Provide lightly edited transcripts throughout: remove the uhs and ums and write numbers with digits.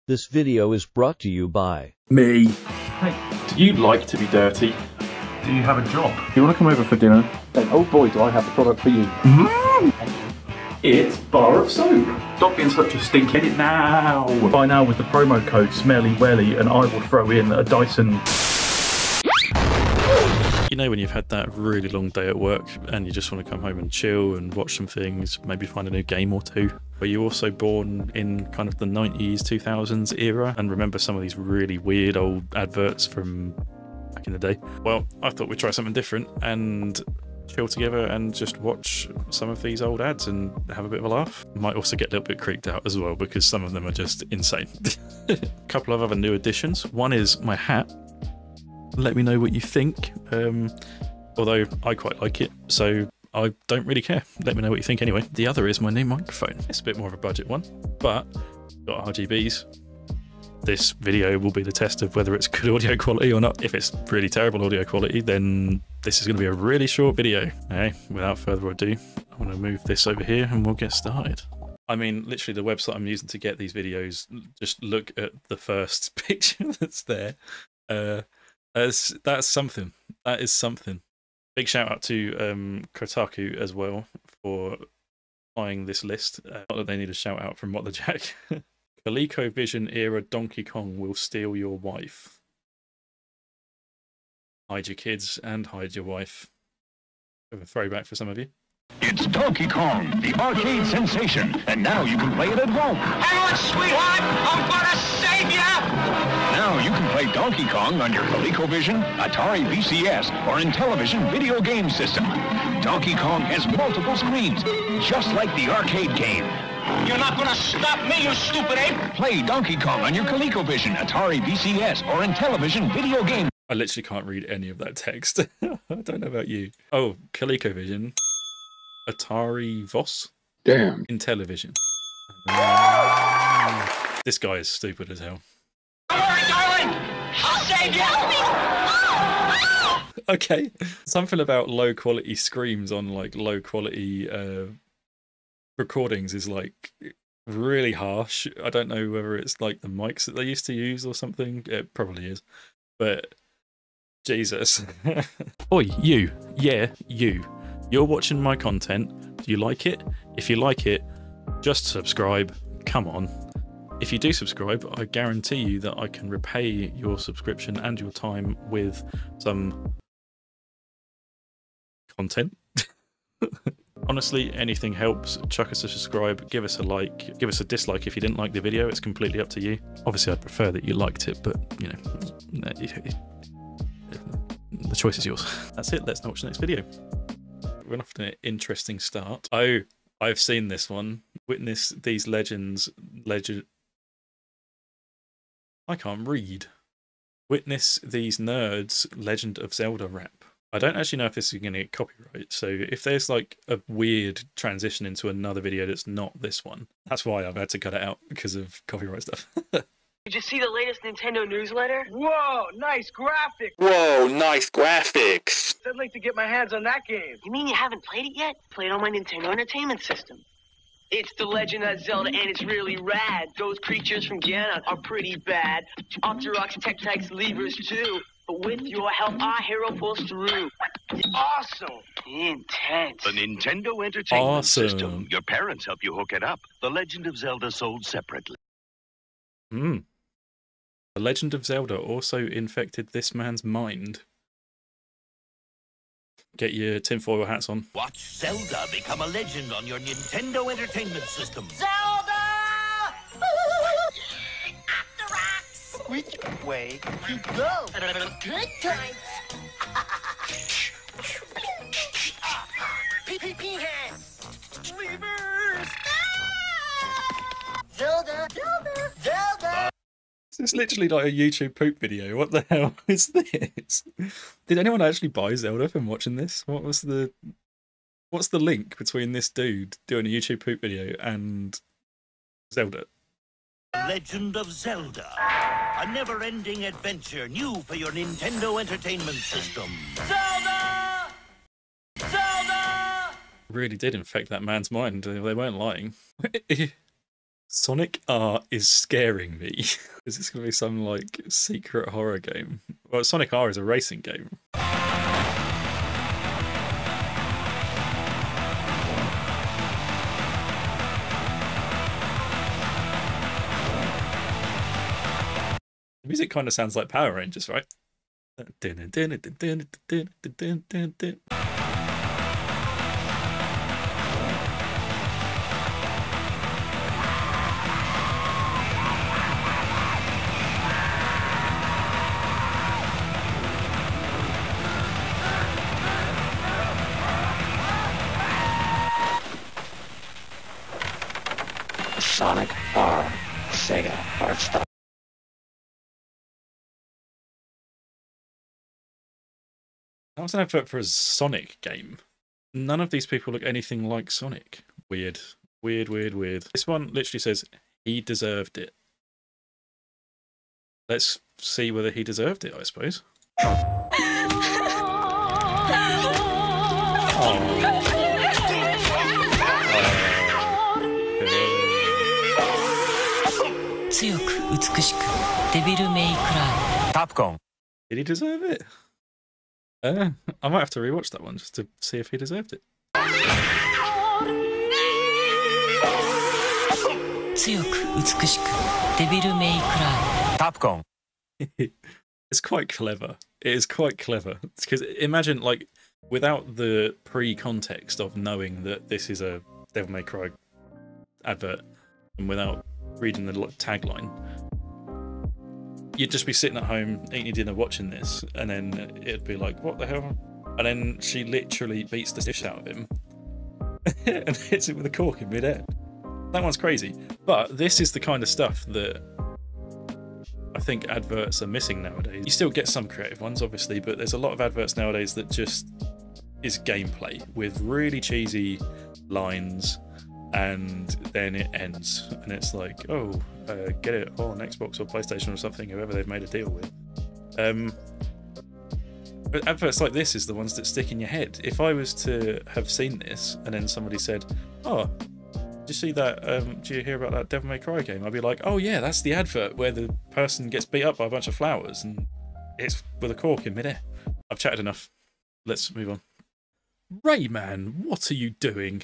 This video is brought to you by me. Hey, do you like to be dirty? Do you have a job? Do you want to come over for dinner? Then, oh boy, do I have the product for you. It's bar of soap. Stop being such a stink. Get it now. Buy now with the promo code SmellyWelly and I will throw in a Dyson. You know when you've had that really long day at work and you just want to come home and chill and watch some things, maybe find a new game or two? Were you also born in kind of the 90s, 2000s era and remember some of these really weird old adverts from back in the day? Well, I thought we'd try something different and chill together and just watch some of these old ads and have a bit of a laugh. Might also get a little bit creeped out as well because some of them are just insane. A couple of other new additions. One is my hat. Let me know what you think, although I quite like it, so I don't really care. Let me know what you think anyway. The other is my new microphone. It's a bit more of a budget one, but got RGBs. This video will be the test of whether it's good audio quality or not. If it's really terrible audio quality, then this is going to be a really short video. Okay, without further ado, I want to move this over here and we'll get started. I mean, literally the website I'm using to get these videos, just look at the first picture that's there. That's something. That is something. Big shout out to Kotaku as well for buying this list. Not that they need a shout out from What the Jack. ColecoVision era Donkey Kong will steal your wife. Hide your kids and hide your wife. Bit of a throwback for some of you. It's Donkey Kong, the arcade sensation, and now you can play it at home. Hang on, sweetheart! I'm gonna save ya! Now you can play Donkey Kong on your ColecoVision, Atari VCS, or Intellivision video game system. Donkey Kong has multiple screens, just like the arcade game. You're not gonna stop me, you stupid ape! Play Donkey Kong on your ColecoVision, Atari VCS, or Intellivision video game. I literally can't read any of that text. I don't know about you. Oh, ColecoVision. Atari VOS? Damn. Intellivision. This guy is stupid as hell. Don't worry, darling! I'll save you! Okay. Something about low quality screams on like low quality recordings is like really harsh. I don't know whether it's like the mics that they used to use or something. It probably is. But Jesus. Oi, you. Yeah, you. You're watching my content. Do you like it? If you like it, just subscribe. Come on. If you do subscribe, I guarantee you that I can repay your subscription and your time with some content. Honestly, anything helps. Chuck us a subscribe, give us a like, give us a dislike if you didn't like the video. It's completely up to you. Obviously, I'd prefer that you liked it, but, you know, the choice is yours. That's it. Let's now watch the next video. We're off to an interesting start. Oh, I've seen this one. Witness these legends. I can't read. Witness these nerds. Legend of Zelda rap. I don't actually know if this is going to get copyright. So if there's like a weird transition into another video that's not this one, that's why I've had to cut it out because of copyright stuff. Did you see the latest Nintendo newsletter? Whoa, nice graphic! Whoa, nice graphics. I'd like to get my hands on that game. You mean you haven't played it yet? Play it on my Nintendo Entertainment System. It's the Legend of Zelda, and it's really rad. Those creatures from Ganon are pretty bad. Octoroks, Tektites, Levers too. But with your help, our hero pulls through. Awesome! Intense. The Nintendo Entertainment Awesome. System. Your parents help you hook it up. The Legend of Zelda sold separately. The Legend of Zelda also infected this man's mind. Get your tinfoil hats on. Watch Zelda become a legend on your Nintendo Entertainment System. Zelda! Octoroks! Which way you Go! Good times. Pee hands! Levers! Zelda! Zelda! Zelda! It's literally like a YouTube poop video. What the hell is this? Did anyone actually buy Zelda from watching this? What's the link between this dude doing a YouTube poop video and Zelda? Legend of Zelda. A never-ending adventure new for your Nintendo Entertainment System. Zelda! Zelda! Really did infect that man's mind. They weren't lying. Sonic R is scaring me. Is this going to be some, like, secret horror game? Well, Sonic R is a racing game. The music kind of sounds like Power Rangers, right? Sonic R. Sega Heartstar. That was an advert for a Sonic game. None of these people look anything like Sonic. Weird. Weird, weird, weird. This one literally says, he deserved it. Let's see whether he deserved it, I suppose. Capcom. Did he deserve it? I might have to rewatch that one just to see if he deserved it. Capcom. It's quite clever. It is quite clever. Because imagine, like, without the pre-context of knowing that this is a Devil May Cry advert, and without reading the tagline, you'd just be sitting at home eating your dinner watching this, and then it'd be like, what the hell? And then she literally beats the dish out of him and hits it with a cork in midair. That one's crazy. But this is the kind of stuff that I think adverts are missing nowadays. You still get some creative ones, obviously, but there's a lot of adverts nowadays that just is gameplay with really cheesy lines, and then it ends, and it's like, oh, get it on Xbox or PlayStation or something, whoever they've made a deal with. But adverts like this is the ones that stick in your head. If I was to have seen this and then somebody said, oh, did you see that, did you hear about that Devil May Cry game? I'd be like, oh yeah, that's the advert where the person gets beat up by a bunch of flowers and it's with a cork in midair. I've chatted enough. Let's move on. Rayman, what are you doing?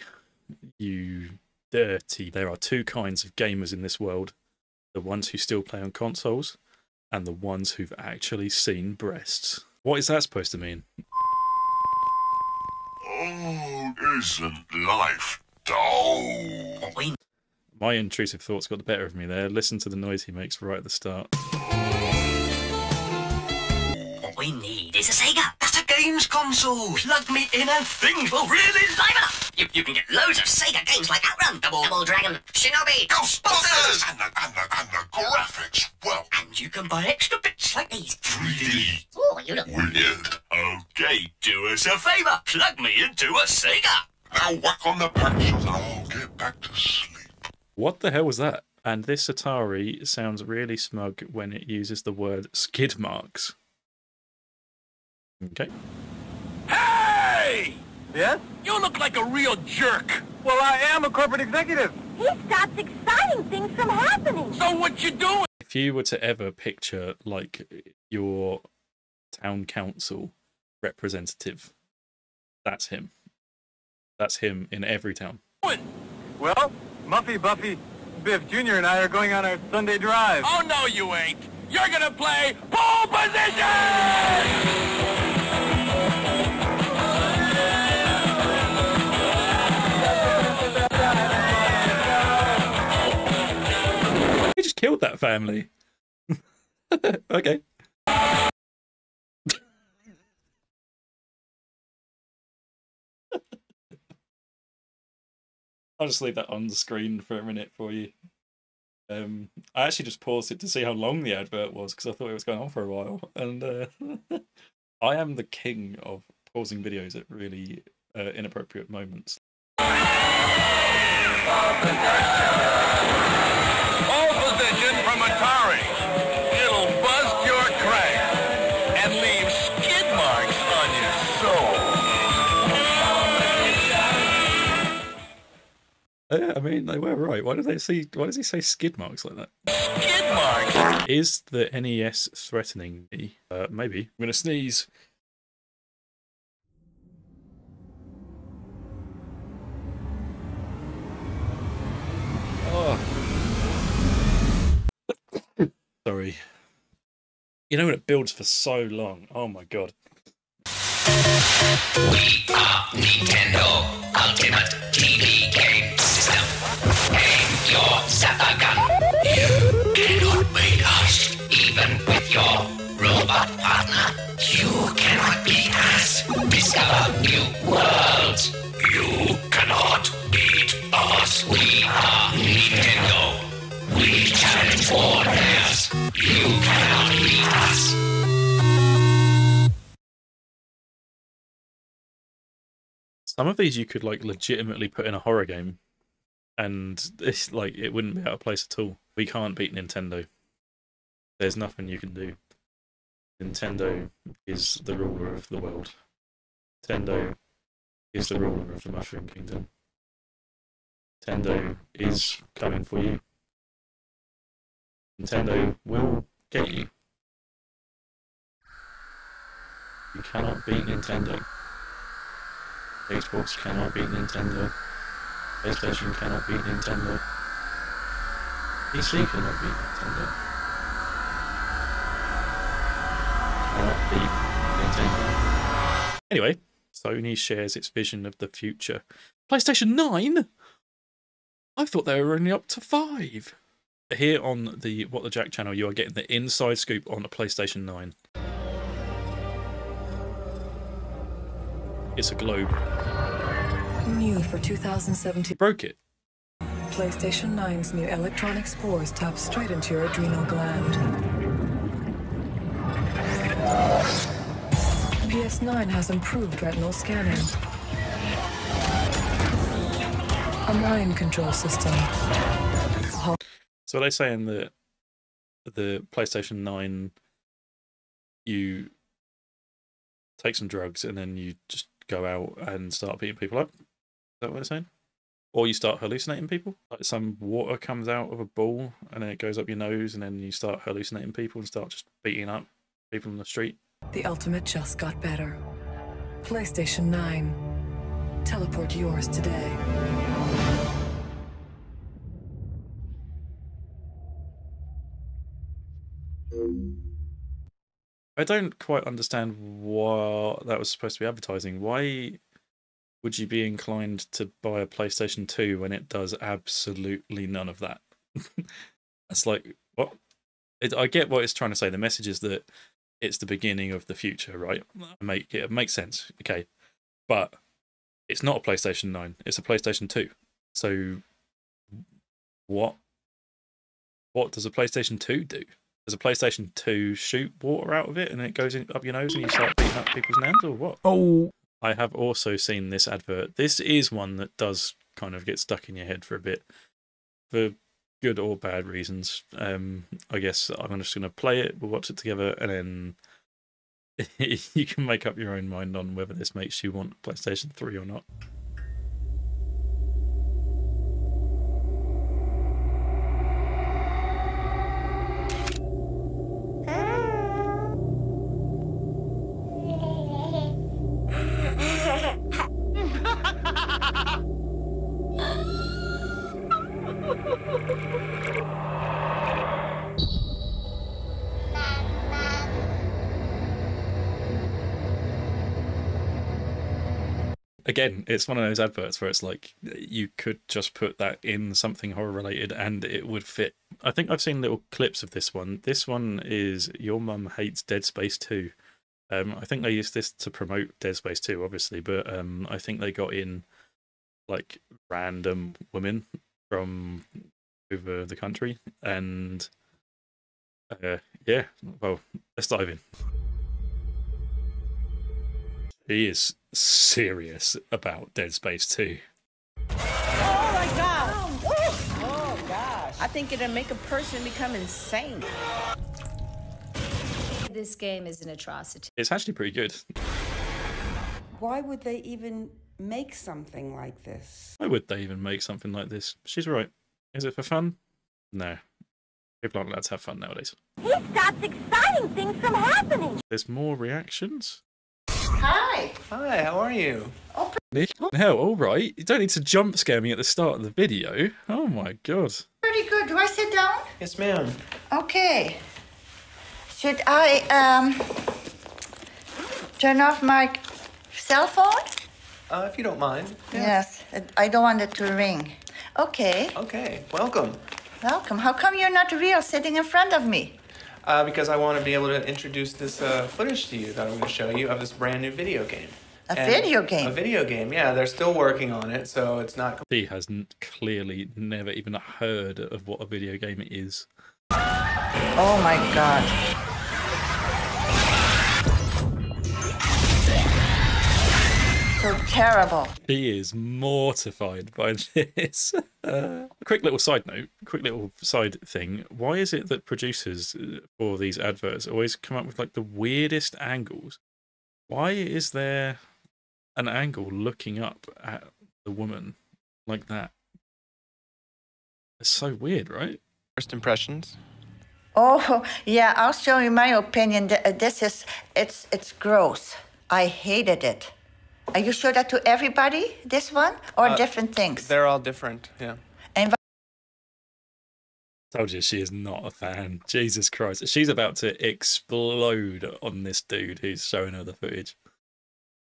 You dirty. There are two kinds of gamers in this world. The ones who still play on consoles, and the ones who've actually seen breasts. What is that supposed to mean? Oh, isn't life dull? My intrusive thoughts got the better of me there. Listen to the noise he makes right at the start. What we need is a Sega. That's a games console. Plug me in and things will really liven up. You can get loads of Sega games like Outrun, Double Dragon, Shinobi, Ghostbusters! And the graphics, well... And you can buy extra bits like these. 3D. Oh, you look Weird. Okay, do us a favour. Plug me into a Sega. Now whack on the patches and I'll get back to sleep. What the hell was that? And this Atari sounds really smug when it uses the word skid marks. Okay. Hey! Yes? You look like a real jerk. Well, I am a corporate executive. He stops exciting things from happening. So what you doing? If you were to ever picture, like, your town council representative, that's him. That's him in every town. Well, Muffy, Buffy, Biff Jr. and I are going on our Sunday drive. Oh, no, you ain't. You're gonna play pole position! He just killed that family. Okay. I'll just leave that on the screen for a minute for you. I actually just paused it to see how long the advert was because I thought it was going on for a while. And I am the king of pausing videos at really inappropriate moments. Pole position from Atari. It'll bust your crank and leave skid marks on your soul. Yeah, I mean, they were right. Why does he say skid marks like that? Skid marks? Is the NES threatening me? Maybe. I'm gonna sneeze. Oh. Sorry. You know when it builds for so long? Oh my god. We are Nintendo Ultimate TV Game System. Aim your zapper gun. You cannot beat us, even with your robot partner. You cannot beat us. Discover new worlds. You cannot beat us. We are Nintendo. We challenge borders. You cannot beat us. Some of these you could like legitimately put in a horror game, and it's like it wouldn't be out of place at all. We can't beat Nintendo. There's nothing you can do. Nintendo is the ruler of the world. Nintendo is the ruler of the Mushroom Kingdom. Nintendo is coming for you. Nintendo will get you. You cannot beat Nintendo. Xbox cannot beat Nintendo. PlayStation cannot beat Nintendo. PC cannot beat Nintendo. Cannot beat Nintendo. Anyway, Sony shares its vision of the future. PlayStation 9? I thought they were only up to 5. Here on the What the Jack channel, you are getting the inside scoop on the PlayStation 9. It's a globe. New for 2017. Broke it. PlayStation 9's new electronic spores tap straight into your adrenal gland. PS9 has improved retinal scanning. A mind control system. So are they saying that the PlayStation 9, you take some drugs and then you just go out and start beating people up? Is that what they're saying? Or you start hallucinating people? Like some water comes out of a ball and then it goes up your nose and then you start hallucinating people and start just beating up people on the street? The ultimate just got better. PlayStation 9. Teleport yours today. I don't quite understand what that was supposed to be advertising. Why would you be inclined to buy a PlayStation 2 when it does absolutely none of that? It's like, what? I get what it's trying to say. The message is that it's the beginning of the future, right? It makes sense, okay. But it's not a PlayStation 9. It's a PlayStation 2. So what does a PlayStation 2 do? Does a PlayStation 2 shoot water out of it and it goes up your nose and you start beating up people's hands, or what? Oh! I have also seen this advert. This is one that does kind of get stuck in your head for a bit, for good or bad reasons. I guess I'm just going to play it, we'll watch it together, and then you can make up your own mind on whether this makes you want PlayStation 3 or not. Again, it's one of those adverts where it's like you could just put that in something horror related and it would fit. I think I've seen little clips of this one. This one is Your Mum Hates Dead Space 2. I think they used this to promote Dead Space 2, obviously, but I think they got in like random women from over the country, and yeah, well, let's dive in. He is serious about Dead Space 2. Oh my god! Oh gosh! I think it'll make a person become insane. This game is an atrocity. It's actually pretty good. Why would they even make something like this? Why would they even make something like this? She's right. Is it for fun? No. People aren't allowed to have fun nowadays. He stops exciting things from happening. There's more reactions? Hi. Hi, how are you? Oh, Hell, alright. You don't need to jump scare me at the start of the video. Oh my god. pretty good. Do I sit down? Yes, ma'am. Okay. Should I, turn off my cell phone? If you don't mind. Yeah. Yes. I don't want it to ring. Okay. Okay, welcome. Welcome. How come you're not real sitting in front of me? Because I want to be able to introduce this footage to you that I'm going to show you of this brand new video game. A video game? A video game, yeah. They're still working on it, so it's not... She has clearly never even heard of what a video game is. Oh my god. So terrible. She is mortified by this. Quick little side note, quick little side thing. Why is it that producers for these adverts always come up with like the weirdest angles? Why is there an angle looking up at the woman like that? It's so weird, right? First impressions? Oh, yeah, I'll show you my opinion. This is, it's gross. I hated it. Are you sure that to everybody, this one, or different things? They're all different, yeah. And Told you she is not a fan. Jesus Christ. She's about to explode on this dude who's showing her the footage.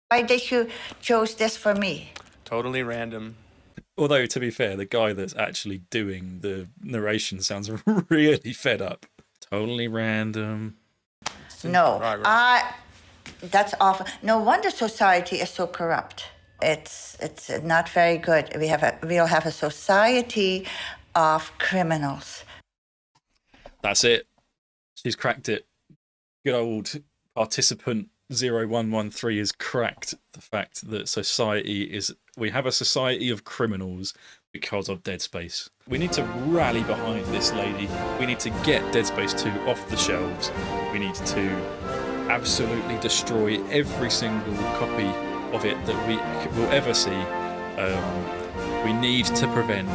why did you choose this for me? Totally random. Although, to be fair, the guy that's actually doing the narration sounds really fed up. Totally random. No, that's awful. No wonder society is so corrupt. It's not very good. We'll have a society of criminals. That's it. She's cracked it. Good old participant 0113 has cracked the fact that we have a society of criminals because of Dead Space. We need to rally behind this lady. We need to get Dead Space 2 off the shelves. We need to absolutely destroy every single copy of it that we will ever see. We need to prevent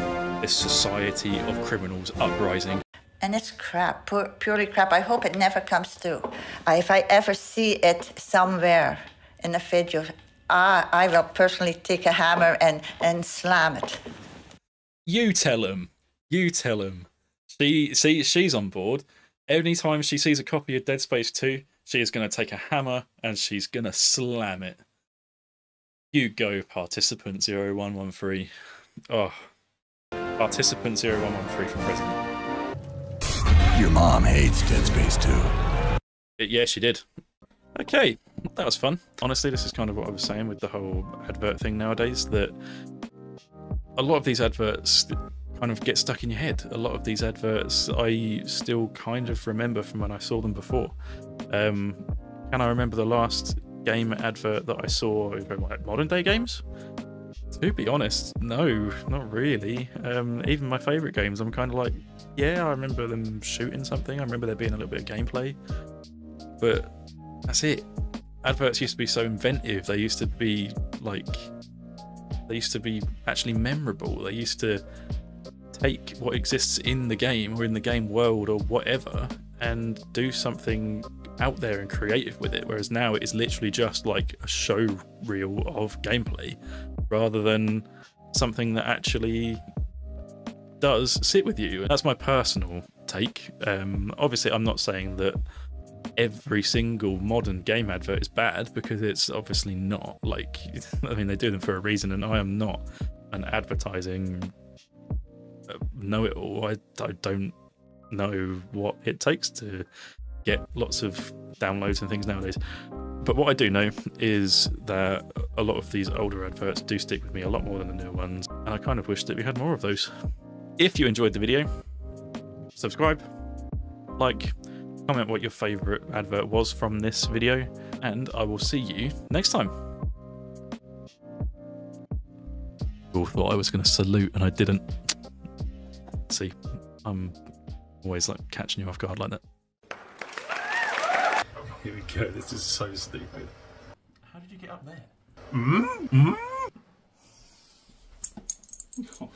this society of criminals uprising. And it's crap, purely crap. I hope it never comes through. If I ever see it somewhere in a video, I will personally take a hammer and slam it. You tell him. You tell him. She's on board. Anytime she sees a copy of Dead Space 2, she is going to take a hammer and she's going to slam it. You go, participant 0113. Oh, participant 0113 for president. Your mom hates Dead Space 2. Yeah, she did. Okay, that was fun. Honestly, this is kind of what I was saying with the whole advert thing nowadays, that a lot of these adverts kind of get stuck in your head. A lot of these adverts I still kind of remember from when I saw them before. Can I remember the last game advert that I saw, like modern day games? To be honest, no, not really. Even my favourite games, I'm kind of like, yeah, I remember them shooting something. I remember there being a little bit of gameplay. But that's it. Adverts used to be so inventive. They used to be actually memorable. They used to take what exists in the game or in the game world or whatever and do something out there and creative with it, whereas now it is literally just like a show reel of gameplay rather than something that actually does sit with you. That's my personal take. Obviously I'm not saying that every single modern game advert is bad, because it's obviously not. Like, I mean, they do them for a reason, and I am not an advertising know-it-all. I don't know what it takes to get lots of downloads and things nowadays. But what I do know is that a lot of these older adverts do stick with me a lot more than the newer ones, and I kind of wish that we had more of those. If you enjoyed the video, subscribe, like, comment what your favourite advert was from this video, and I will see you next time. I thought I was going to salute and I didn't. See, I'm always like catching you off guard like that. Here we go, this is so stupid. How did you get up there? Oh,